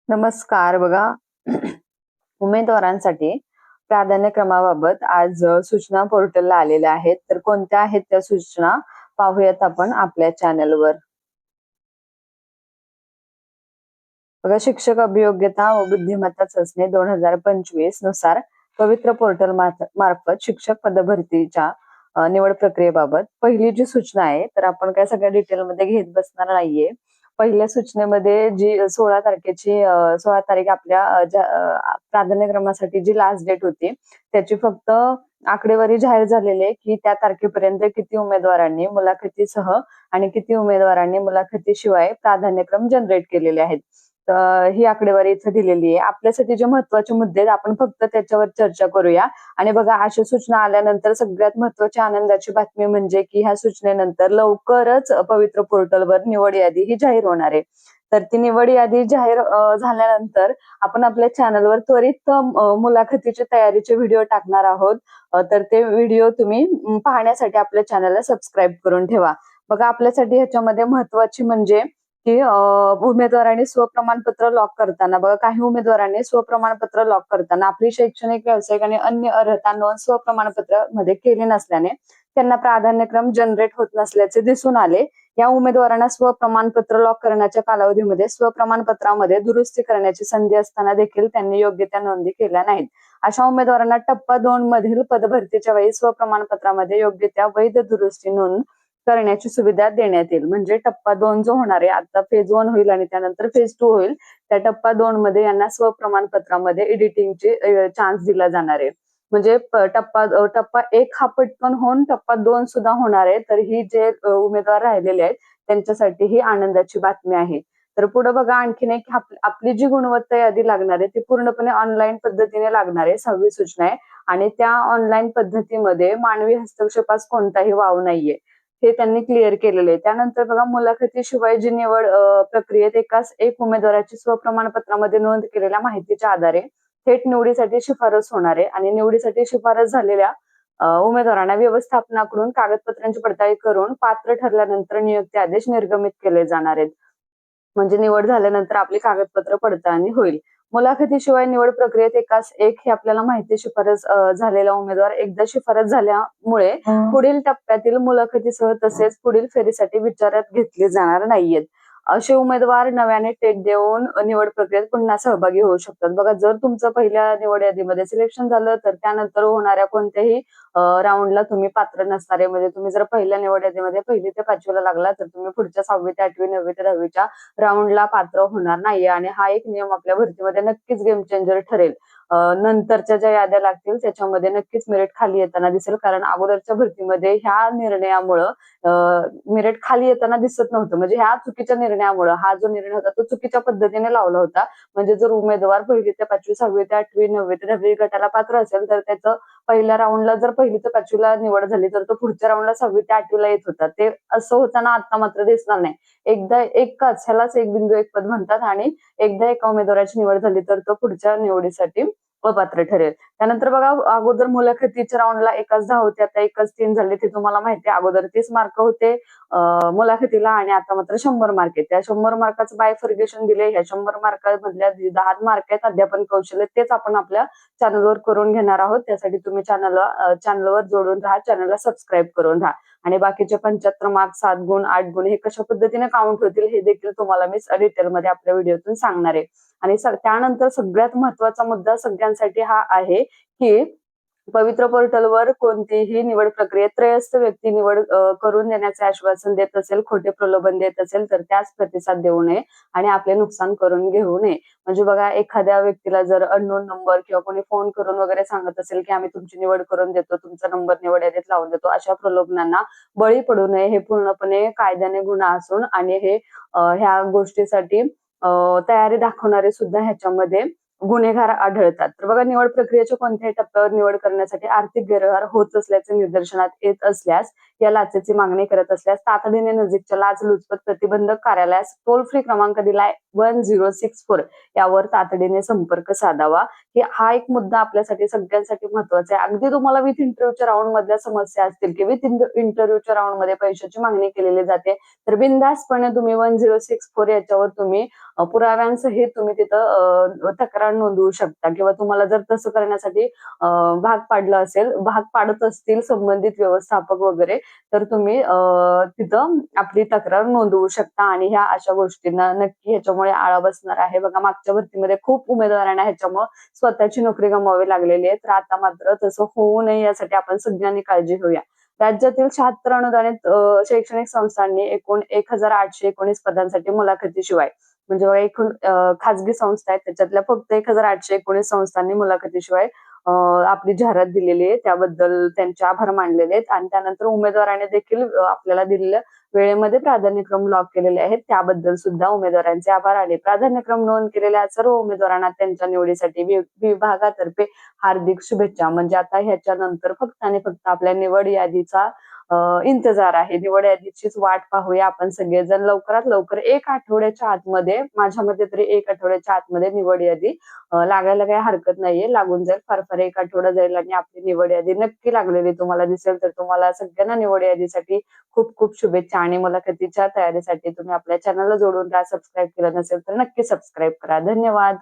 नमस्कार. बघा, उमेदवारांसाठी प्राधान्यक्रमाबाबत आज सूचना पोर्टलला आलेल्या आहेत. तर कोणत्या आहेत त्या सूचना पाहूयात आपण आपल्या चॅनलवर. बघा, शिक्षक अभियोग्यता व बुद्धिमत्ता चाचणी 2025 नुसार पवित्र पोर्टल मार्फत शिक्षक पदभरतीच्या निवड प्रक्रियेबाबत पहिली जी सूचना आहे, तर आपण काय सगळ्या डिटेलमध्ये घेत बसणार नाहीये. पहिल्या सूचनेमध्ये जी 16 तारखेची 16 तारीख आपल्या प्राधान्यक्रमासाठी जी लास्ट डेट होती, त्याची फक्त आकडेवारी जाहीर झालेली आहे, की त्या तारखेपर्यंत किती उमेदवारांनी मुलाखतीसह आणि किती उमेदवारांनी मुलाखतीशिवाय प्राधान्यक्रम जनरेट केलेले आहेत. ही आकडेवारी इथे दिलेली आहे. आपल्यासाठी जे महत्वाचे मुद्दे आहेत, आपण फक्त त्याच्यावर चर्चा करूया. आणि बघा, अशा सूचना आल्यानंतर सगळ्यात महत्वाची आनंदाची बातमी म्हणजे की ह्या सूचनेनंतर लवकरच पवित्र पोर्टलवर निवड यादी ही जाहीर होणार आहे. तर ती निवड यादी जाहीर झाल्यानंतर आपण आपल्या चॅनलवर त्वरित मुलाखतीची तयारीचे व्हिडिओ टाकणार आहोत. तर ते व्हिडिओ तुम्ही पाहण्यासाठी आपल्या चॅनलला सबस्क्राईब करून ठेवा. बघा, आपल्यासाठी ह्याच्यामध्ये महत्वाची म्हणजे की उमेदवारांनी स्वप्रमाणपत्र लॉक करताना, बघा, काही उमेदवारांनी स्वप्रमाणपत्र लॉक करताना आपली शैक्षणिक, व्यावसायिक आणि अन्य अर्हता नोंद स्वप्रमाणपत्र मध्ये केली नसल्याने त्यांना प्राधान्यक्रम जनरेट होत नसल्याचे दिसून आले. या उमेदवारांना स्वप्रमाणपत्र लॉक करण्याच्या कालावधीमध्ये स्वप्रमाणपत्रामध्ये दुरुस्ती करण्याची संधी असताना देखील त्यांनी योग्य त्या नोंदी केल्या नाहीत. अशा उमेदवारांना टप्पा 2 मधील पदभरतीच्या वेळी स्वप्रमाणपत्रामध्ये योग्य त्या वैध दुरुस्ती नोंद करण्याची सुविधा देण्यात येईल. म्हणजे टप्पा 2 जो होणार आहे, आता फेज 1 होईल आणि त्यानंतर फेज 2 होईल. त्या टप्पा 2 मध्ये यांना स्वप्रमाणपत्रामध्ये एडिटिंगची चान्स दिला जाणार आहे. म्हणजे टप्पा 1 हा पटकन होऊन टप्पा 2 सुद्धा होणार आहे. तर ही जे उमेदवार राहिलेले आहेत त्यांच्यासाठी ही आनंदाची बातमी आहे. तर पुढे बघा, आणखीन एक आपली जी गुणवत्ता यादी लागणार आहे ती पूर्णपणे ऑनलाईन पद्धतीने लागणार आहे. 6वी सूचना आहे आणि त्या ऑनलाईन पद्धतीमध्ये मानवी हस्तक्षेपास कोणताही वाव नाहीये, हे त्यांनी क्लिअर केलेले आहे. त्यानंतर बघा, मुलाखतीशिवाय जी निवड प्रक्रियेत एक उमेदवाराची स्वप्रमाणपत्रामध्ये नोंद केलेल्या माहितीच्या आधारे थेट निवडीसाठी शिफारस होणार आहे आणि निवडीसाठी शिफारस झालेल्या उमेदवारांना व्यवस्थापनाकडून कागदपत्रांची पडताळणी करून पात्र ठरल्यानंतर नियुक्ती आदेश निर्गमित केले जाणार आहेत. म्हणजे निवड झाल्यानंतर आपली कागदपत्र पडताळणी होईल. मुलाखतीशिवाय निवड प्रक्रियेत एकास एक हे आपल्याला माहिती शिफारस झालेला उमेदवार एकदा शिफारस झाल्यामुळे पुढील टप्प्यातील मुलाखतीसह तसेच पुढील फेरीसाठी विचारात घेतले जाणार नाहीयेत. असे उमेदवार नव्याने टेट देऊन निवड प्रक्रियेत पुन्हा सहभागी होऊ शकतात. बघा, जर तुमचं पहिल्या निवड यादीमध्ये सिलेक्शन झालं तर त्यानंतर होणाऱ्या कोणत्याही राऊंडला तुम्ही पात्र नसणार आहे. म्हणजे तुम्ही जर पहिल्या निवड यादीमध्ये 1ली ते 5वीला लागला तर तुम्ही पुढच्या 6वी ते 8वी, 9वी ते 10वीच्या राऊंडला पात्र होणार नाहीये. आणि हा एक नियम आपल्या भरतीमध्ये नक्कीच गेम चेंजर ठरेल. नंतरच्या ज्या याद्या लागतील त्याच्यामध्ये नक्कीच मेरिट खाली येताना दिसेल, कारण अगोदरच्या भरतीमध्ये ह्या निर्णयामुळं मेरिट खाली येताना दिसत नव्हतं. म्हणजे ह्या चुकीच्या निर्णयामुळे हा जो निर्णय होता तो चुकीच्या पद्धतीने लावला होता. म्हणजे जर उमेदवार 1ली ते 5वी, 6वी ते 8वी, 9वी ते 10वी गटाला पात्र असेल तर त्याचं पहिल्या राऊंडला जर 1ली ते 5वीला निवड झाली तर तो पुढच्या राऊंडला 6वी ते 8वीला येत होता. ते असं होताना आता मात्र दिसणार नाही. एकदा एकाच, ह्यालाच एक बिंदू एक पद म्हणतात, आणि एकदा एका उमेदवाराची निवड झाली तर तो पुढच्या निवडीसाठी अपात्र ठरेल. त्यानंतर बघा, अगोदर मुलाखतीच्या राऊंडला एकाच 10 होते, आता एकच 3 झाले. ते तुम्हाला माहिती आहे. अगोदर 30 मार्क होते मुलाखतीला आणि आता मात्र 100 मार्क आहेत. त्या 100 मार्काचं बायफर्गेशन दिले. ह्या 100 मार्कामधल्या 10 मार्क आहेत अध्यापन कौशल्य, तेच आपण आपल्या चॅनलवर करून घेणार आहोत. त्यासाठी तुम्ही चॅनलवर जोडून राहा, चॅनलला सबस्क्राईब करून राहा. आणि बाकीचे 75 मार्क, 7 गुण, 8 गुण हे कशा पद्धतीने काउंट होतील हे देखील तुम्हाला मी डिटेलमध्ये आपल्या व्हिडिओतून सांगणार आहे. आणि त्यानंतर सगळ्यात महत्वाचा मुद्दा सगळ्यांसाठी हा आहे की पवित्र पोर्टलवर कोणतीही निवड प्रक्रियेत त्रयस्थ व्यक्ती निवड करून देण्याचे आश्वासन देत असेल, खोटे प्रलोभन देत असेल तर त्यास प्रतिसाद देऊ नये आणि आपले नुकसान करून घेऊ नये. म्हणजे बघा, एखाद्या व्यक्तीला जर अननोन नंबर किंवा कोणी फोन करून वगैरे सांगत असेल की आम्ही तुमची निवड करून देतो, तुमचा नंबर निवड यादीत लावून देतो, अशा प्रलोभनांना बळी पडू नये. हे पूर्णपणे कायद्याने गुन्हा असून आणि हे ह्या गोष्टीसाठी तयारी दाखवणारे सुद्धा ह्याच्यामध्ये गुन्हेगार आढळतात. तर बघा, निवड प्रक्रियेच्या कोणत्याही टप्प्यावर निवड करण्यासाठी आर्थिक गैरव्यवहार होत असल्याचे निदर्शनात येत असल्यास, या लाचेची मागणी करत असल्यास तातडीने नजीकच्या लाचलुचपत प्रतिबंधक कार्यालयास टोल फ्री क्रमांक दिलाय 1064 यावर तातडीने संपर्क साधावा. हा एक मुद्दा आपल्यासाठी सगळ्यांसाठी महत्वाचा आहे. अगदी तुम्हाला विथ इंटरव्ह्यूच्या राऊंड मधल्या समस्या असतील की विथ इंटरव्ह्यूच्या राऊंड मध्ये पैशाची मागणी केलेली जाते, तर बिनधास्तपणे तुम्ही 1064 याच्यावर तुम्ही पुराव्यांसहित तुम्ही तिथं तक्रार नोंदवू शकता किंवा तुम्हाला जर तसं करण्यासाठी भाग पाडलं असेल, भाग पाडत असतील संबंधित व्यवस्थापक वगैरे, तर तुम्ही तिथं आपली तक्रार नोंदवू शकता आणि ह्या अशा गोष्टींना नक्की ह्याच्यामुळे आळा बसणार आहे. बघा मागच्या भरतीमध्ये खूप उमेदवारांना ह्याच्यामुळे स्वतःची नोकरी गमावावी लागलेली आहे. तर आता मात्र तसं होऊ नये यासाठी आपण सगळ्यांनी काळजी घेऊया. राज्यातील 76 अनुदानित शैक्षणिक संस्थांनी एकूण 1,819 पदांसाठी मुलाखतीशिवाय म्हणजे बघा एकूण खाजगी संस्था आहेत त्याच्यातल्या फक्त 1,819 संस्थांनी मुलाखतीशिवाय आपली जाहिरात दिलेली आहे. त्याबद्दल त्यांचे आभार मानलेले आहेत आणि त्यानंतर उमेदवाराने देखील आपल्याला दिलेल्या वेळेमध्ये प्राधान्यक्रम लॉक केलेले आहेत. त्याबद्दल सुद्धा उमेदवारांचे आभार आणि प्राधान्यक्रम नोंद केलेल्या सर्व उमेदवारांना त्यांच्या निवडीसाठी विभागातर्फे हार्दिक शुभेच्छा. म्हणजे आता ह्याच्यानंतर फक्त आणि फक्त आपल्या निवड यादीचा इंतजार आहे. निवड यादीचीच वाट पाहूया आपण सगळेजण. लवकरात लवकर 1 आठवड्याच्या आतमध्ये, माझ्या मते तरी 1 आठवड्याच्या आतमध्ये निवड यादी लागायला काही हरकत नाहीये. लागून जाईल. फार फार 1 आठवडा जाईल आणि आपली निवड यादी नक्की लागलेली तुम्हाला दिसेल. तर तुम्हाला सगळ्यांना निवड यादीसाठी खूप खूप शुभेच्छा आणि मुलाखतीच्या तयारीसाठी तुम्ही आपल्या चॅनलला जोडून राहा. सबस्क्राईब केलं नसेल तर नक्की सबस्क्राईब करा. धन्यवाद.